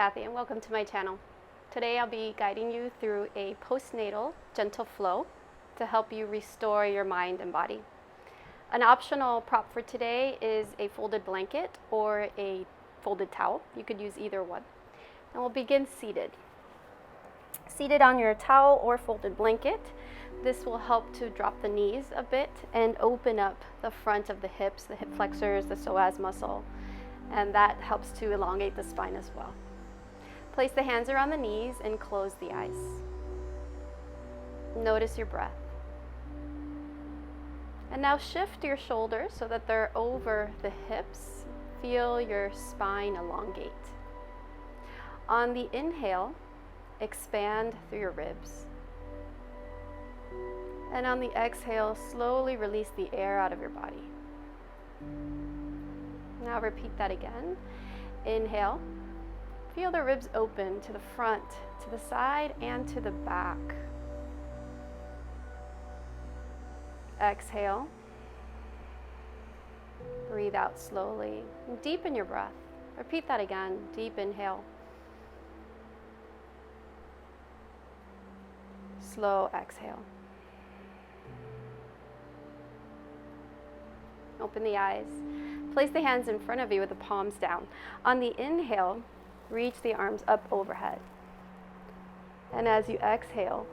Kathy and welcome to my channel. Today I'll be guiding you through a postnatal gentle flow to help you restore your mind and body. An optional prop for today is a folded blanket or a folded towel. You could use either one. And we'll begin seated. Seated on your towel or folded blanket, this will help to drop the knees a bit and open up the front of the hips, the hip flexors, the psoas muscle, and that helps to elongate the spine as well. Place the hands around the knees and close the eyes. Notice your breath. And now shift your shoulders so that they're over the hips. Feel your spine elongate. On the inhale, expand through your ribs. And on the exhale, slowly release the air out of your body. Now repeat that again. Inhale. Feel the ribs open to the front, to the side, and to the back. Exhale. Breathe out slowly. Deepen your breath. Repeat that again. Deep inhale. Slow exhale. Open the eyes. Place the hands in front of you with the palms down. On the inhale, reach the arms up overhead. And as you exhale,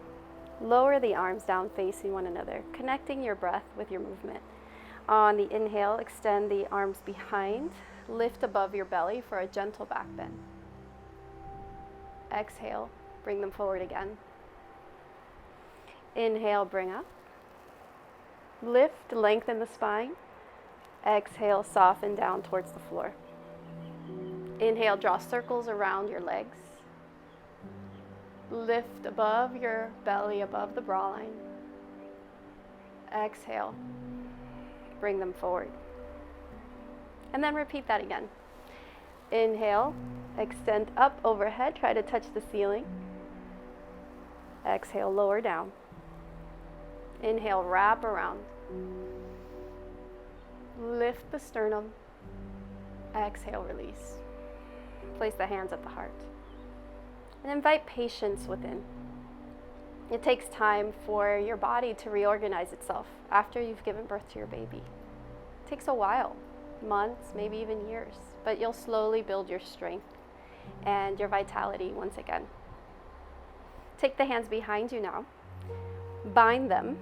lower the arms down facing one another, connecting your breath with your movement. On the inhale, extend the arms behind, lift above your belly for a gentle back bend. Exhale, bring them forward again. Inhale, bring up. Lift, lengthen the spine. Exhale, soften down towards the floor. Inhale, draw circles around your legs. Lift above your belly, above the bra line. Exhale, bring them forward. And then repeat that again. Inhale, extend up overhead, try to touch the ceiling. Exhale, lower down. Inhale, wrap around. Lift the sternum. Exhale, release. Place the hands at the heart. And invite patience within. It takes time for your body to reorganize itself after you've given birth to your baby. It takes a while, months, maybe even years, but you'll slowly build your strength and your vitality once again. Take the hands behind you now. Bind them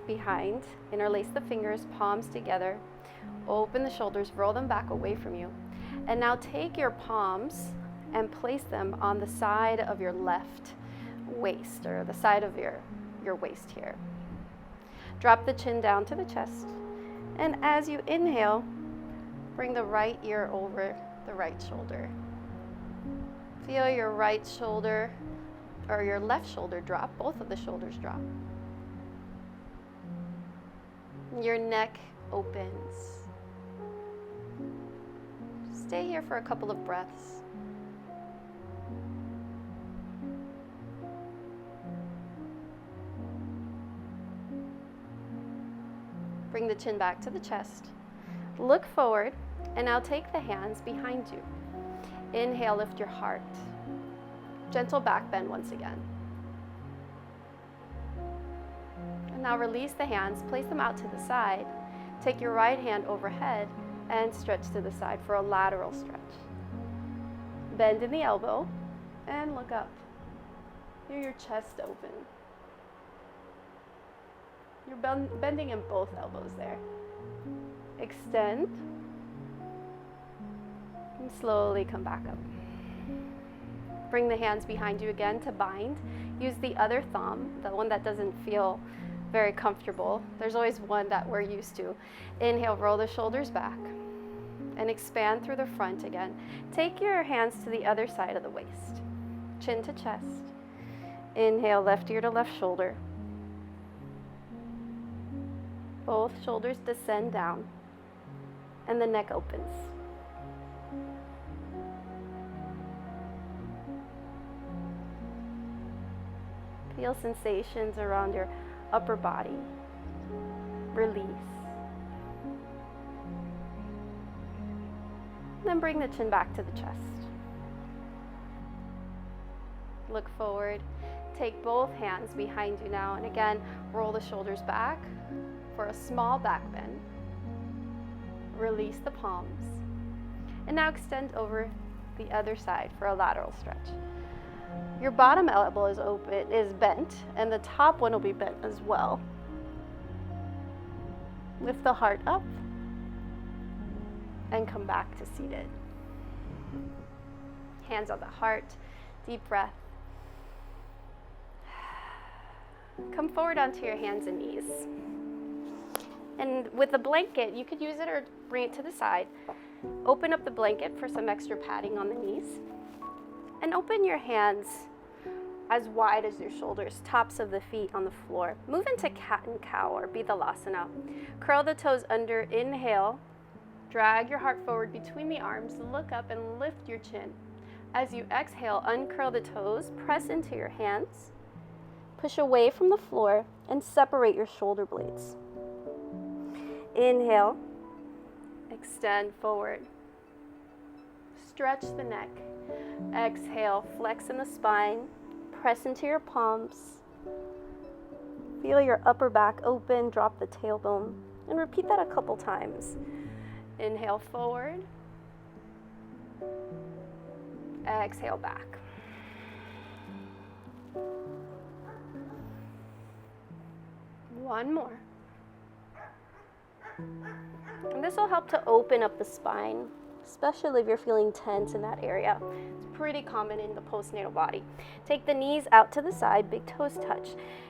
behind, interlace the fingers, palms together. Open the shoulders, roll them back away from you. And now take your palms and place them on the side of your left waist, or the side of your waist here. Drop the chin down to the chest. And as you inhale, bring the right ear over the right shoulder. Feel your right shoulder or your left shoulder drop, both of the shoulders drop. Your neck opens. Stay here for a couple of breaths. Bring the chin back to the chest. Look forward, and now take the hands behind you. Inhale, lift your heart. Gentle back bend once again. And now release the hands, place them out to the side. Take your right hand overhead and stretch to the side for a lateral stretch. Bend in the elbow and look up. Feel your chest open. You're bending in both elbows there. Extend and slowly come back up. Bring the hands behind you again to bind. Use the other thumb, the one that doesn't feel very comfortable. There's always one that we're used to. Inhale, roll the shoulders back and expand through the front again. Take your hands to the other side of the waist, chin to chest. Inhale, left ear to left shoulder. Both shoulders descend down and the neck opens. Feel sensations around your upper body. Release. Then bring the chin back to the chest. look forward. Take both hands behind you now, and again, roll the shoulders back for a small back bend. Release the palms. And now extend over the other side for a lateral stretch. Your bottom elbow is bent, and the top one will be bent as well. Lift the heart up and come back to seated. Hands on the heart, deep breath. Come forward onto your hands and knees. And with a blanket, you could use it or bring it to the side. Open up the blanket for some extra padding on the knees. And open your hands as wide as your shoulders, tops of the feet on the floor. Move into cat and cow or Bidhalasana. Curl the toes under, inhale. Drag your heart forward between the arms, look up and lift your chin. As you exhale, uncurl the toes, press into your hands, push away from the floor, and separate your shoulder blades. Inhale, extend forward. Stretch the neck. Exhale, flex in the spine, press into your palms. Feel your upper back open, drop the tailbone, and repeat that a couple times. Inhale forward. Exhale back. One more. And this will help to open up the spine, especially if you're feeling tense in that area. It's pretty common in the postnatal body. Take the knees out to the side, big toes touch,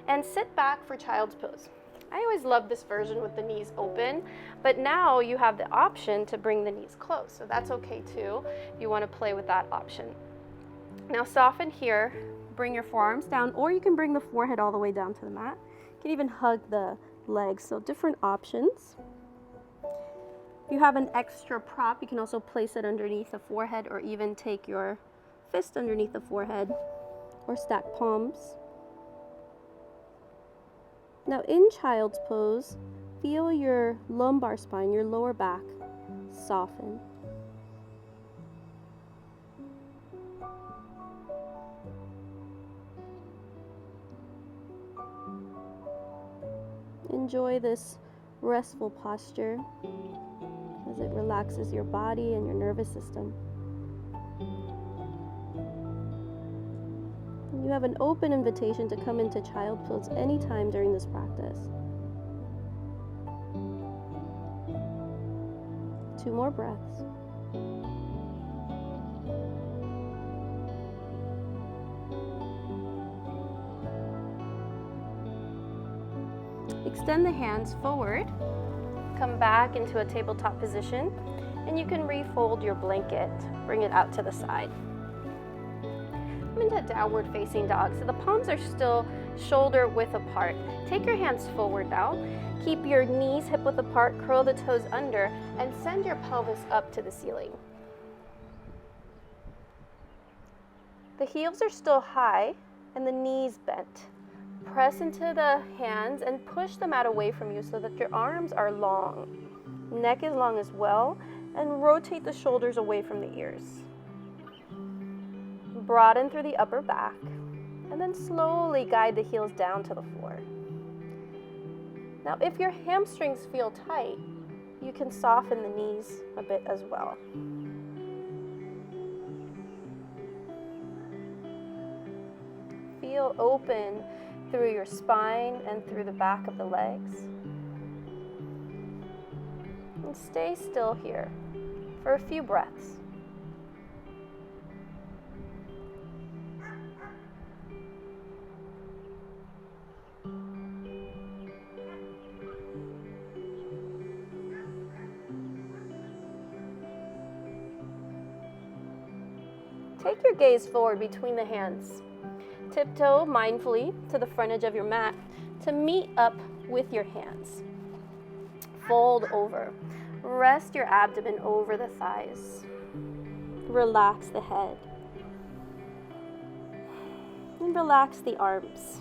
and sit back for child's pose. I always love this version with the knees open, but now you have the option to bring the knees close, so that's okay too if you want to play with that option. Now soften here, bring your forearms down, or you can bring the forehead all the way down to the mat. You can even hug the legs, so different options. If you have an extra prop, you can also place it underneath the forehead, or even take your fist underneath the forehead, or stack palms. Now in child's pose, feel your lumbar spine, your lower back, soften. Enjoy this restful posture as it relaxes your body and your nervous system. You have an open invitation to come into child pose anytime during this practice. 2 more breaths. Extend the hands forward. Come back into a tabletop position, and you can refold your blanket. Bring it out to the side. Come into downward facing dog. So the palms are still shoulder width apart. Take your hands forward now. Keep your knees hip width apart, curl the toes under, and send your pelvis up to the ceiling. The heels are still high and the knees bent. Press into the hands and push the mat away from you so that your arms are long. Neck is long as well, and rotate the shoulders away from the ears. Broaden through the upper back, and then slowly guide the heels down to the floor. Now, if your hamstrings feel tight, you can soften the knees a bit as well. Feel open through your spine and through the back of the legs. And stay still here for a few breaths. Take your gaze forward between the hands. Tiptoe mindfully to the front edge of your mat to meet up with your hands. Fold over. Rest your abdomen over the thighs. Relax the head. And relax the arms.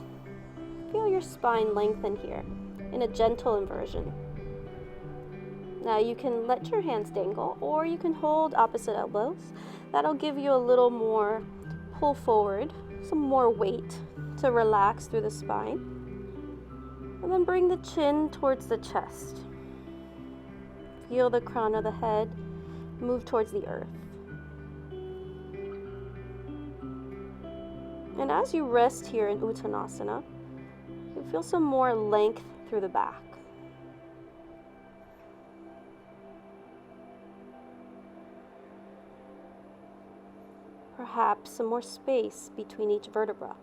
Feel your spine lengthen here in a gentle inversion. Now you can let your hands dangle, or you can hold opposite elbows. That'll give you a little more pull forward some more weight to relax through the spine. And then bring the chin towards the chest. Feel the crown of the head move towards the earth. And as you rest here in Uttanasana, you feel some more length through the back. Perhaps some more space between each vertebra.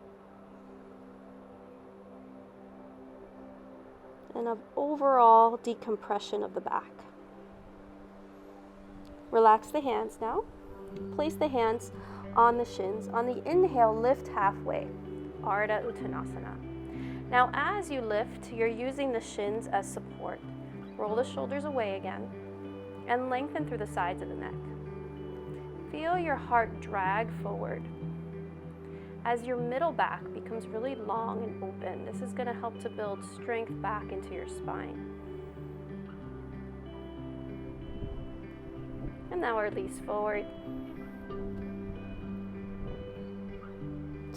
And of overall decompression of the back. Relax the hands now. Place the hands on the shins. On the inhale, lift halfway, Ardha Uttanasana. Now as you lift, you're using the shins as support. Roll the shoulders away again and lengthen through the sides of the neck. Feel your heart drag forward. As your middle back becomes really long and open, this is going to help to build strength back into your spine. And now release forward.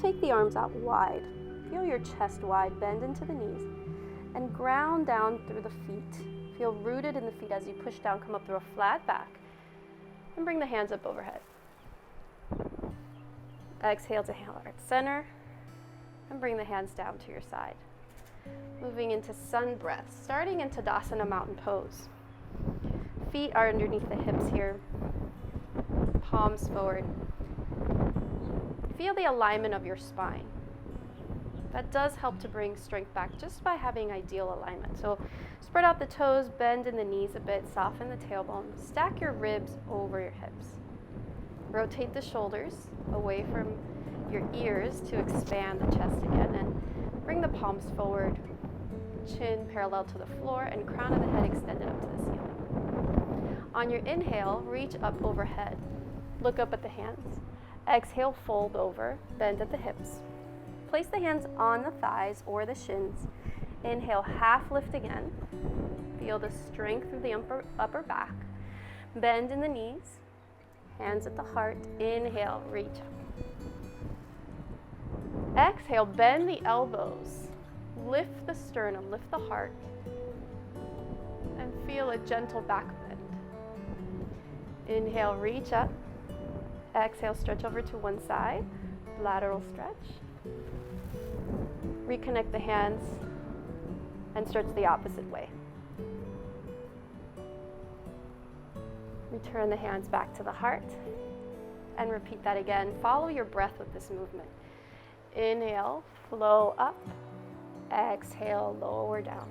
Take the arms out wide. Feel your chest wide, bend into the knees, and ground down through the feet. Feel rooted in the feet as you push down, come up through a flat back, and bring the hands up overhead. Exhale to heart center, and bring the hands down to your side. Moving into sun breath, starting in Tadasana mountain pose. Feet are underneath the hips here, palms forward. Feel the alignment of your spine. That does help to bring strength back just by having ideal alignment. So spread out the toes, bend in the knees a bit, soften the tailbone, stack your ribs over your hips. Rotate the shoulders away from your ears to expand the chest again, and bring the palms forward, chin parallel to the floor, and crown of the head extended up to the ceiling. On your inhale, reach up overhead. Look up at the hands. Exhale, fold over, bend at the hips. Place the hands on the thighs or the shins. Inhale, half lift again. Feel the strength through the upper back. Bend in the knees, hands at the heart. Inhale, reach up. Exhale, bend the elbows. Lift the sternum, lift the heart. And feel a gentle back bend. Inhale, reach up. Exhale, stretch over to one side, lateral stretch. Reconnect the hands and stretch the opposite way. Return the hands back to the heart and repeat that again. Follow your breath with this movement. Inhale, flow up. Exhale, lower down.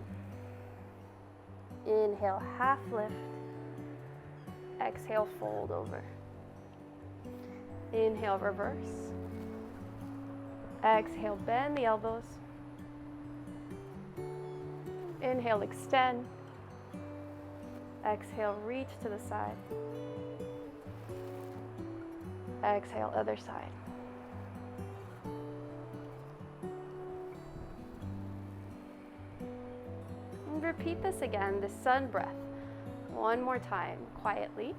Inhale, half lift. Exhale, fold over. Inhale, reverse. Exhale, bend the elbows. Inhale, extend. Exhale, reach to the side. Exhale, other side. And repeat this again, the sun breath. One more time, quietly.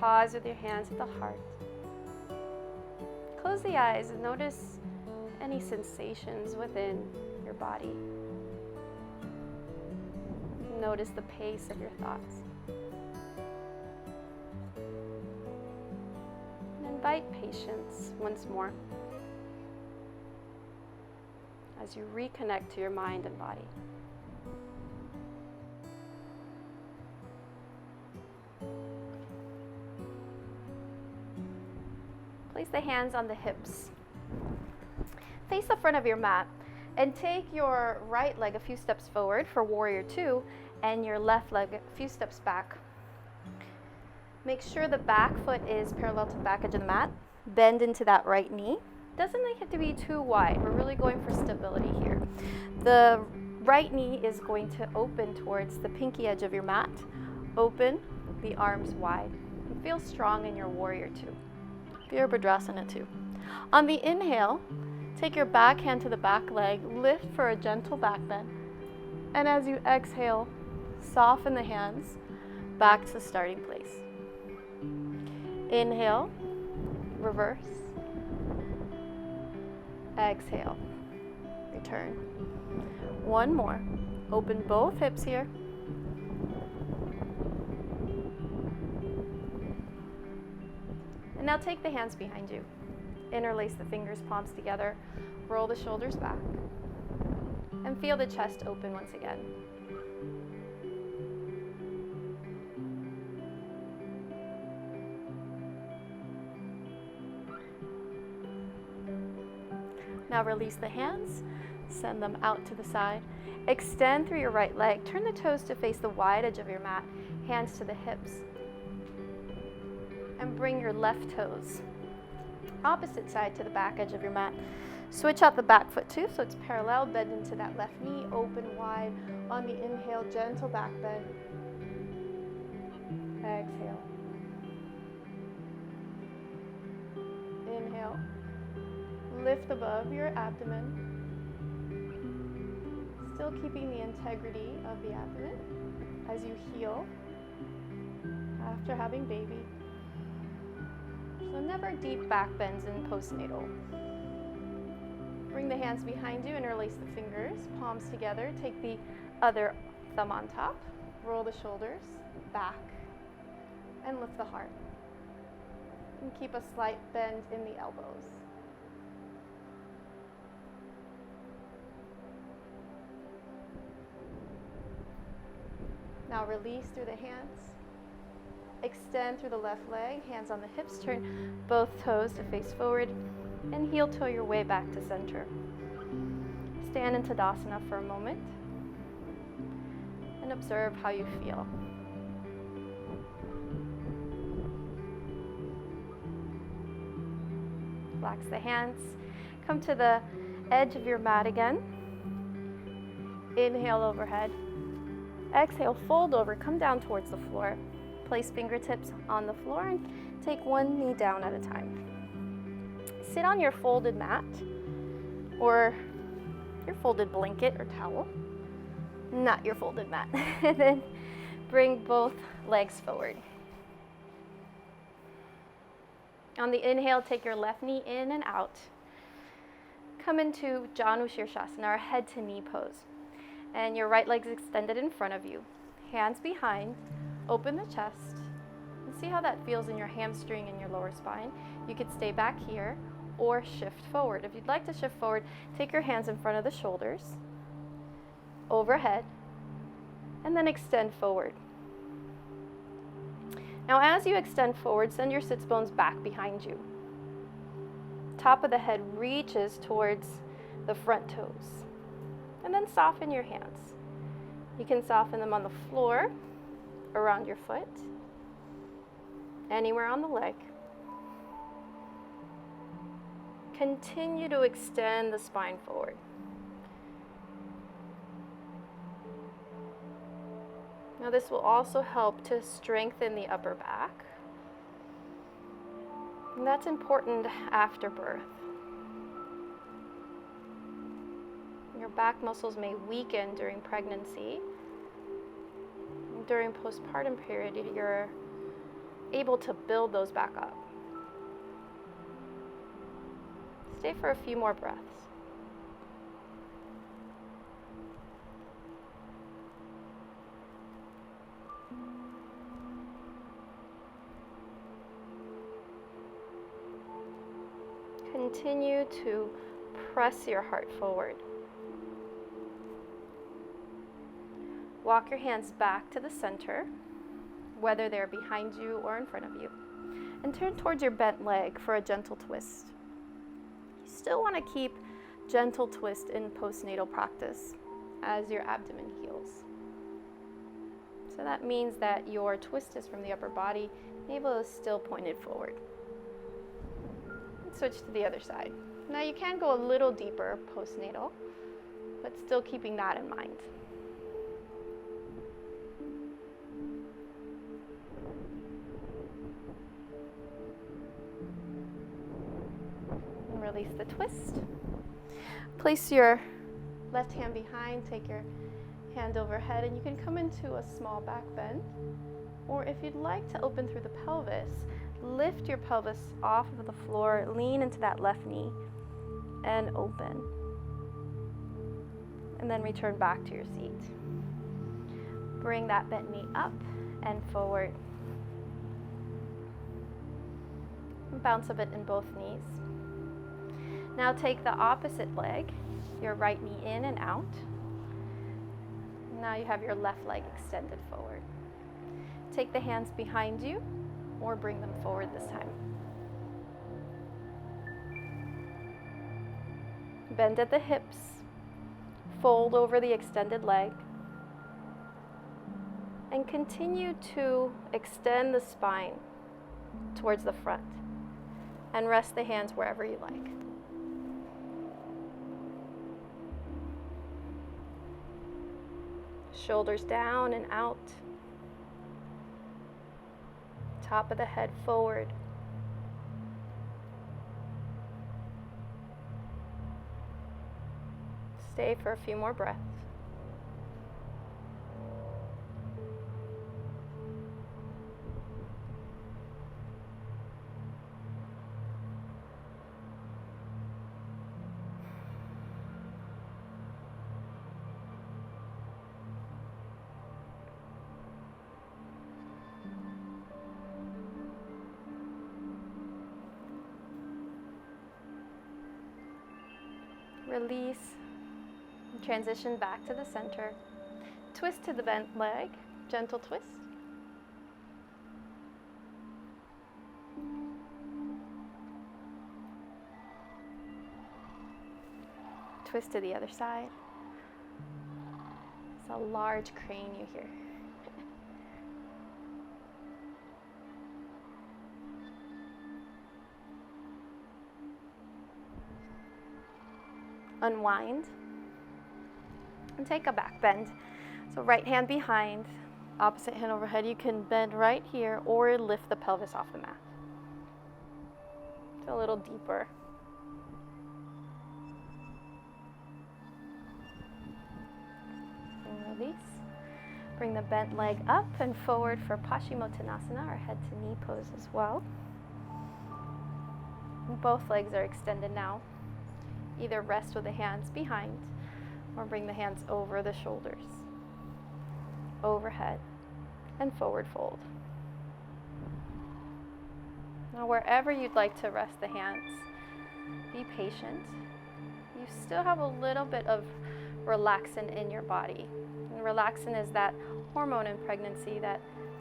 Pause with your hands at the heart. Close the eyes and notice any sensations within your body. Notice the pace of your thoughts. And invite patience once more as you reconnect to your mind and body. Place the hands on the hips. Face the front of your mat and take your right leg a few steps forward for warrior two and your left leg a few steps back. Make sure the back foot is parallel to the back edge of the mat. Bend into that right knee. doesn't have to be too wide. We're really going for stability here. The right knee is going to open towards the pinky edge of your mat. Open the arms wide. And feel strong in your warrior two, Virabhadrasana two. On the inhale, take your back hand to the back leg, lift for a gentle back bend. And as you exhale, soften the hands back to the starting place. Inhale, reverse. Exhale, return. One more. Open both hips here. And now take the hands behind you. Interlace the fingers, palms together. Roll the shoulders back. And feel the chest open once again. Now release the hands, send them out to the side. Extend through your right leg. Turn the toes to face the wide edge of your mat. Hands to the hips. And bring your left toes opposite side to the back edge of your mat. Switch out the back foot too, so it's parallel. Bend into that left knee, open wide. On the inhale, gentle back bend. Exhale. Inhale. Lift above your abdomen. Still keeping the integrity of the abdomen as you heal after having baby. So never deep back bends in postnatal. Bring the hands behind you, interlace the fingers, palms together. Take the other thumb on top. Roll the shoulders back and lift the heart. And keep a slight bend in the elbows. Now release through the hands. Extend through the left leg, hands on the hips. Turn both toes to face forward and heel toe your way back to center. Stand in Tadasana for a moment and observe how you feel. Relax the hands. Come to the edge of your mat again. Inhale overhead. Exhale, fold over, come down towards the floor. Place fingertips on the floor and take one knee down at a time. Sit on your folded mat or your folded blanket or towel, not your folded mat. And then bring both legs forward. On the inhale, take your left knee in and out. Come into Janu Shirshasana, our head to knee pose. And your right leg's extended in front of you. Hands behind, open the chest, and see how that feels in your hamstring and your lower spine. You could stay back here or shift forward. If you'd like to shift forward, take your hands in front of the shoulders, overhead, and then extend forward. Now as you extend forward, send your sits bones back behind you. Top of the head reaches towards the front toes. And then soften your hands. You can soften them on the floor, around your foot, anywhere on the leg. Continue to extend the spine forward. Now this will also help to strengthen the upper back. And that's important after birth. Your back muscles may weaken during pregnancy. During postpartum period, you're able to build those back up. Stay for a few more breaths. Continue to press your heart forward. Walk your hands back to the center, whether they're behind you or in front of you. And turn towards your bent leg for a gentle twist. You still want to keep gentle twist in postnatal practice as your abdomen heals. So that means that your twist is from the upper body, navel is still pointed forward. And switch to the other side. Now you can go a little deeper postnatal, but still keeping that in mind. And release the twist. Place your left hand behind, take your hand overhead, and you can come into a small back bend. Or if you'd like to open through the pelvis, lift your pelvis off of the floor, lean into that left knee, and open. And then return back to your seat. Bring that bent knee up and forward. And bounce a bit in both knees. Now take the opposite leg, your right knee in and out. Now you have your left leg extended forward. Take the hands behind you or bring them forward this time. Bend at the hips, fold over the extended leg, and continue to extend the spine towards the front and rest the hands wherever you like. Shoulders down and out. Top of the head forward. Stay for a few more breaths. Release. Transition back to the center. Twist to the bent leg. Gentle twist. Twist to the other side. It's a large crane you hear. Unwind and take a back bend. So right hand behind, opposite hand overhead. You can bend right here or lift the pelvis off the mat. It's a little deeper. And release. Bring the bent leg up and forward for Pashimotonasana, our head to knee pose as well. And both legs are extended now. Either rest with the hands behind or bring the hands over the shoulders, overhead, and forward fold. Now wherever you'd like to rest the hands, be patient. You still have a little bit of relaxin in your body. And relaxin is that hormone in pregnancy that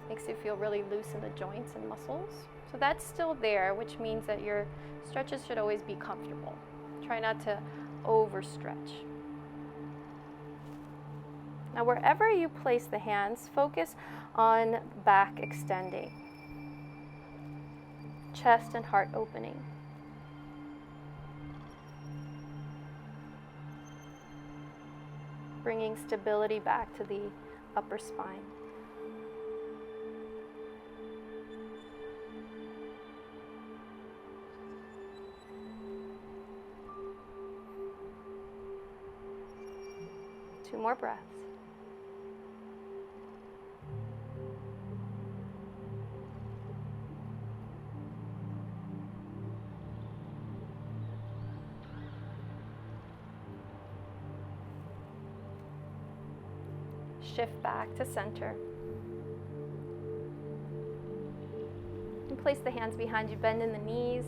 makes you feel really loose in the joints and muscles. So that's still there, which means that your stretches should always be comfortable. Try not to overstretch. Now wherever you place the hands, focus on back extending. Chest and heart opening. Bringing stability back to the upper spine. Two more breaths. Shift back to center. And place the hands behind you, bend in the knees,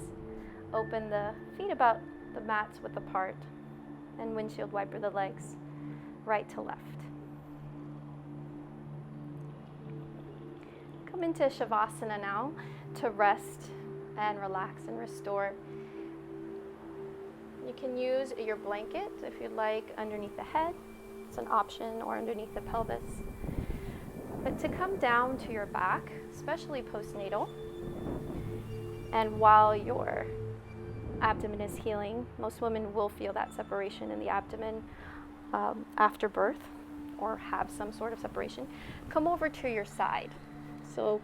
open the feet about the mat's width apart, and windshield wiper the legs right to left. Come into Shavasana now to rest and relax and restore. You can use your blanket if you'd like underneath the head. It's an option, or underneath the pelvis. But to come down to your back, especially postnatal, and while you're abdomen is healing. Most women will feel that separation in the abdomen after birth or have some sort of separation. Come over to your side. So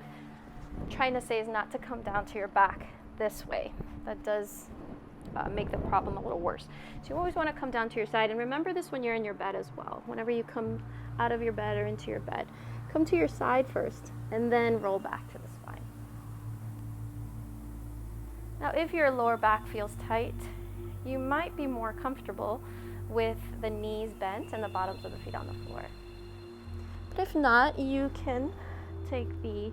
trying to say is not to come down to your back this way. That does make the problem a little worse. So you always want to come down to your side, and remember this when you're in your bed as well. Whenever you come out of your bed or into your bed, come to your side first and then roll back to the spine. Now if your lower back feels tight, you might be more comfortable with the knees bent and the bottoms of the feet on the floor. But if not, you can take the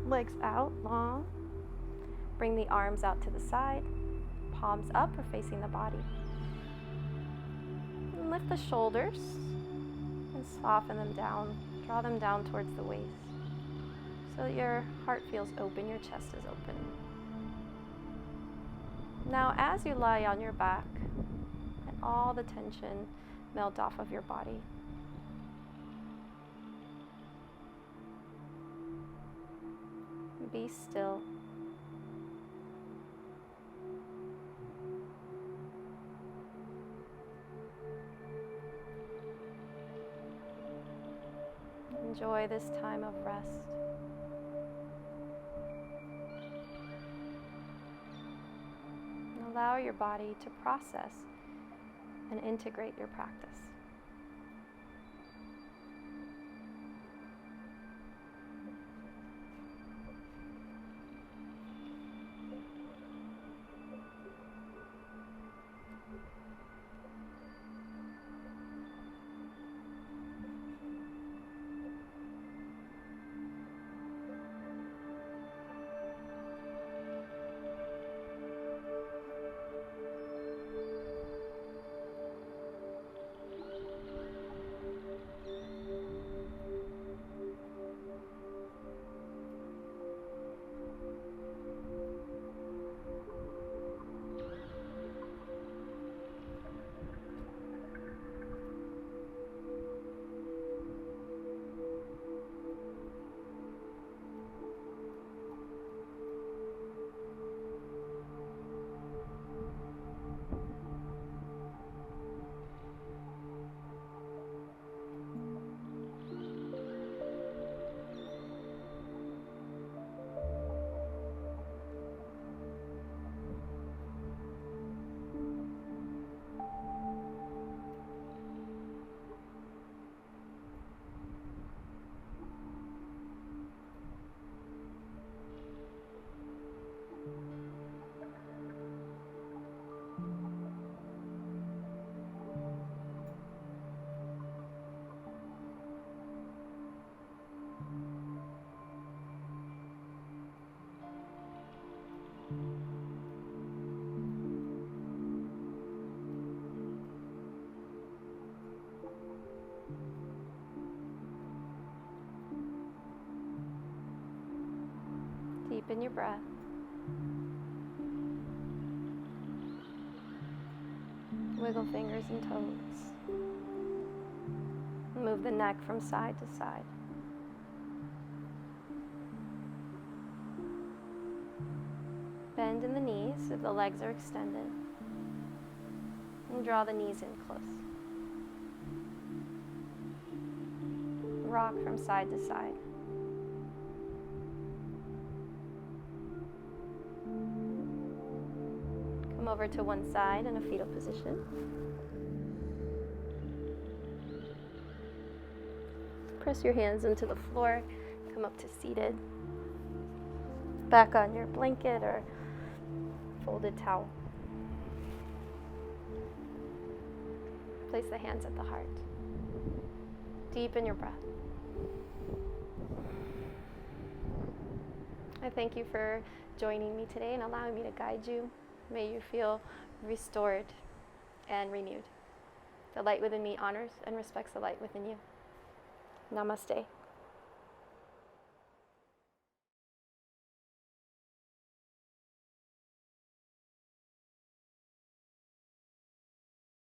legs out long, bring the arms out to the side, palms up or facing the body. And lift the shoulders and soften them down. Draw them down towards the waist so that your heart feels open, your chest is open. Now as you lie on your back and all the tension melt off of your body, be still. Enjoy this time of rest. And allow your body to process and integrate your practice. Deepen your breath. Wiggle fingers and toes. Move the neck from side to side. Bend in the knees if the legs are extended. And draw the knees in close. Rock from side to side. Come over to one side in a fetal position. Press your hands into the floor. Come up to seated. Back on your blanket or folded towel. Place the hands at the heart. Deepen your breath. I thank you for joining me today and allowing me to guide you. May you feel restored and renewed. The light within me honors and respects the light within you. Namaste.